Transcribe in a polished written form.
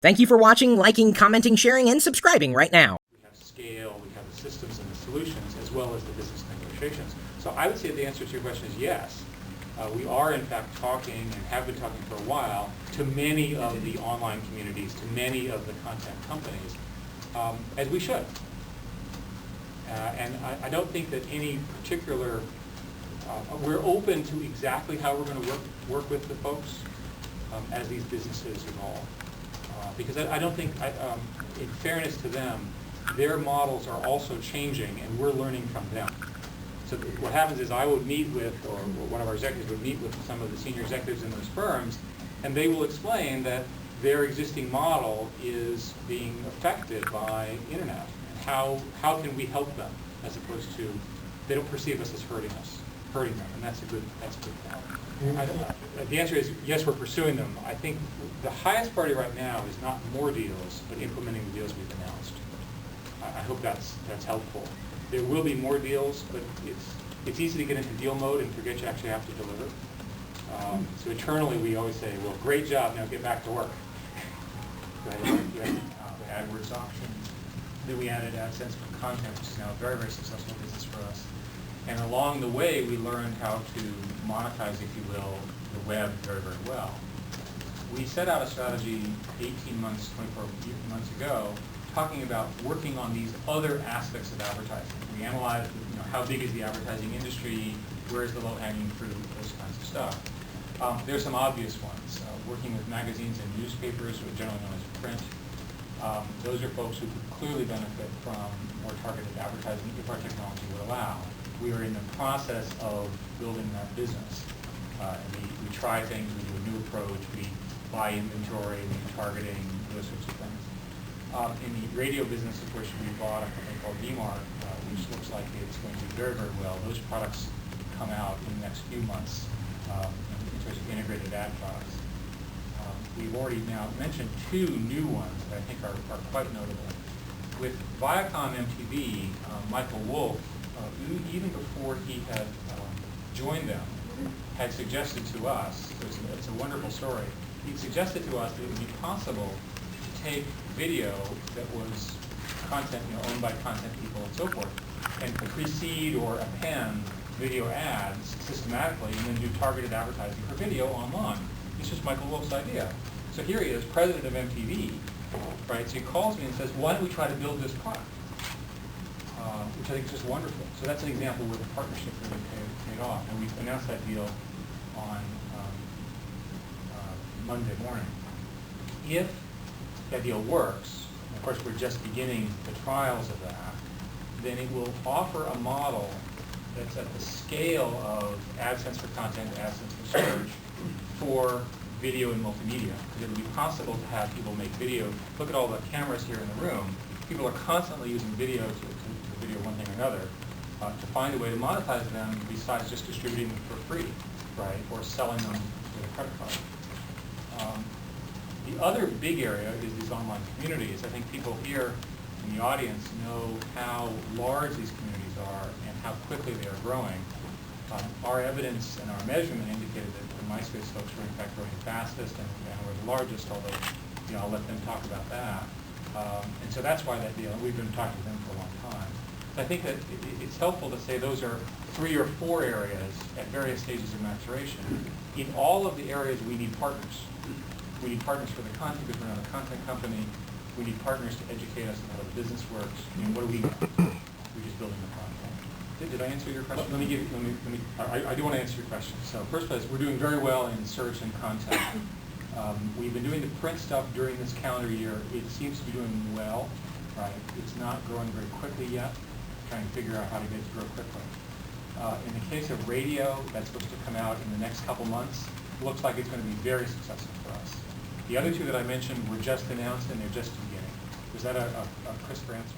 Thank you for watching, liking, commenting, sharing, and subscribing right now. We have scale, we have the systems and the solutions, as well as the business negotiations. So I would say the answer to your question is yes. We are in fact talking and have been talking for a while to many of the online communities, to many of the content companies, as we should. And I don't think that any particular, we're open to exactly how we're going to work with the folks as these businesses evolve. Because I don't think, in fairness to them, their models are also changing and we're learning from them. So what happens is I would meet with, or one of our executives would meet with some of the senior executives in those firms, and they will explain that their existing model is being affected by internet. And how can we help them, as opposed to, they don't perceive us as hurting them, and that's a good point. The answer is yes, we're pursuing them. I think the highest priority right now is not more deals, but implementing the deals we've announced. I hope that's helpful. There will be more deals, but it's easy to get into deal mode and forget you actually have to deliver. So internally, we always say, well, great job, now get back to work. Go ahead. The AdWords option. Then we added AdSense for content, which is now a very, very successful business for us. And along the way, we learned how to monetize, if you will, the web very, very well. We set out a strategy 18 months, 24 months ago, talking about working on these other aspects of advertising. We analyzed, how big is the advertising industry, where is the low-hanging fruit, those kinds of stuff. There's some obvious ones. Working with magazines and newspapers, which are generally known as print. Those are folks who could clearly benefit from more targeted advertising if our technology would allow. We are in the process of building that business. We try things, we do a new approach, we buy inventory, we do targeting, those sorts of things. In the radio business, of course, we bought a company called VMart, which looks like it's going to do very, very well. Those products come out in the next few months in terms of integrated ad products. We've already now mentioned two new ones that I think are quite notable. With Viacom MTV, Michael Wolff, even before he had joined them, had suggested to us, it's a wonderful story, he suggested to us that it would be possible to take video that was content, owned by content people and so forth, and precede or append video ads systematically and then do targeted advertising for video online. This was Michael Wolff's idea. So here he is, president of MTV, right? So he calls me and says, why don't we try to build this product? Which I think is just wonderful. So that's an example where the partnership really paid off. And we announced that deal on Monday morning. If that deal works, and of course we're just beginning the trials of that, then it will offer a model that's at the scale of AdSense for content, AdSense for search, for video and multimedia. Because it would be possible to have people make video. Look at all the cameras here in the room. People are constantly using video to video one thing or another. To find a way to monetize them besides just distributing them for free, right, or selling them with a credit card. The other big area is these online communities. I think people here in the audience know how large these communities are and how quickly they are growing. Our evidence and our measurement indicated that the MySpace folks were in fact growing the fastest and were the largest, although I'll let them talk about that. And so that's why that deal, we've been talking to them for a long time. So I think that it's helpful to say those are 3 or 4 areas at various stages of maturation. In all of the areas, we need partners. We need partners for the content because we're not a content company. We need partners to educate us on how the business works. What do we know? We're just building the content. Did I answer your question? I do want to answer your question. So first place, we're doing very well in search and content. We've been doing the print stuff during this calendar year. It seems to be doing well, right? It's not growing very quickly yet. Trying to figure out how to get it to grow quickly. In the case of radio, that's supposed to come out in the next couple months. It looks like it's going to be very successful for us. The other two that I mentioned were just announced and they're just beginning. Was that a crisper answer?